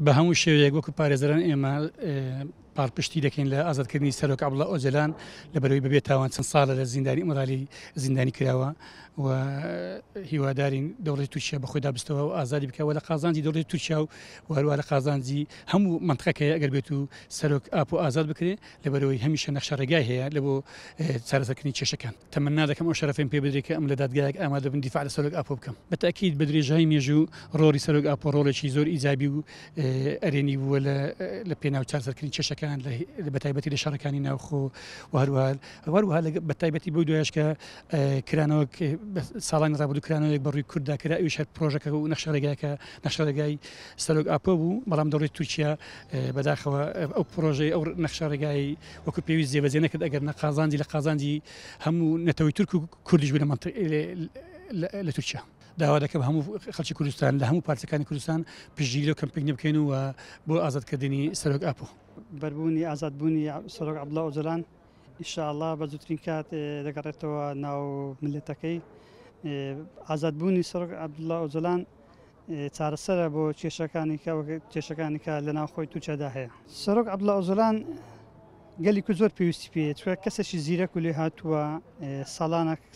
بە هەموو شێوەیەک وەکو پارێزەران ئێمە پاڵپشتی دەکەین لە ئازادکردنی سەرۆک عەبدوڵڵا ئۆجەلان لەبەرەوەی بەبێ تاوان چەند ساڵە لە زیندانی ئیمڕالی زیندانی کراوە و هیوادارین دەوڵەتی تورکیا بەخۆی دابستەوە و ئازادی بکەوە لە قازانجی دەوڵەتی تورکیا و هەروەها لە قازانجی هەموو منتقەکەیە ئەگەر بێت و سەرۆک ئاپۆ ئازاد بکرێ لەبەرەوەی هەمیشە نەخشە ڕێگای هەیە لە بۆ چارەسەرکردنی کێشەکان. تەمەنا دەکەم ئەو شەرەفەم پێ بدرێت کە ئەم لە دادگایەک ئامادە بن دیفاع لە سەرۆک ئاپۆ بکەم. بەتاکید بە درێژایی مێژوو ڕۆڵی سەرۆک ئاپۆ ڕۆڵێکی زۆر ئیجابی و ئەرێنی بووە لە پێناو چارەسەرکردنی کێشەکان بەتایبەتی لە شارەکانی ناوخۆ و هەروەها بەتایبەتی بۆ دوایش کە کرانەوە ساڵانی ڕابردوو کرانەوەیەک بەڕووی کووردا کرا ئەویش هەر پرۆژەکە و نەخشە ڕێگای سەرۆک ئاپۆ بوو بەڵام دەوڵەتی تورکیا بەداخەوە ئەو پرۆژەی ئەو نەخشە ڕێگای وەکو پێویست جێبەجێ نەکرد ئەگەر نە قازانجی لە قازانجی هەموو نەتەوەی تورک و کوردیش بوو لە تورکیا. داوا دەکەم هەموو خەڵکی کوردستان لە هەموو پارچەکانی کوردستان پشتگیری و کەمپینی بکەین و بۆ ئازادکردنی سەرۆک ئاپۆ. بەربوونی ئازادبوونی سەرۆک عەبدوڵڵا ئۆجەلان ئینشاءڵڵا بە زووترین کات دەگەڕێتەوە ناو ملەتەکەی. ئازادبوونی سەرۆک عەبدوڵڵا ئۆجەلان چارەسەرە بۆ کێشەکانی کە لە ناوخۆی تورکیادا هەیە. سەرۆک عەبدوڵڵا ئۆجەلان گەلێکی زۆر پێویستی پێیە چونکە کەسێکی زیرەک و لێ هاتووە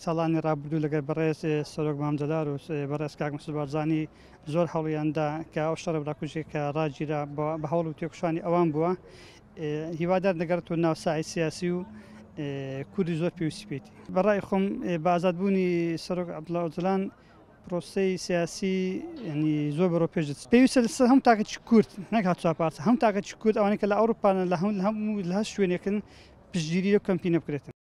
ساڵانی ڕابردوو لەگەر بەڕێز سەرۆک مامجەلار و بەڕێز کاک مەسعود بارزانی زۆر هەوڵیاندا کە ئەو شەڕە براکوژێک کە ڕاگیرا بە هەوڵ و تێکۆشانی ئەوان بووە هیوادار دەگەڕێتەوە ناو ساحەی سیاسی و کوردی زۆر پێویستی پێێتی. بەڕای خۆم بە ئازادبوونی سەرۆک عەبدوڵڵا ئۆجەلان پرۆسەی سیاسی ینی زۆر بەڕۆ پێش دەچێت. پێویستە لەسەر هەموو تاقێکی کورد نەک هاتووە پارچە هەموو تاقێکی کورد ئەوانەی کە لە ئەوروپا لە هەموو لە هەست شوێنێکن پشتگیری و کەمپینە بکرێتن.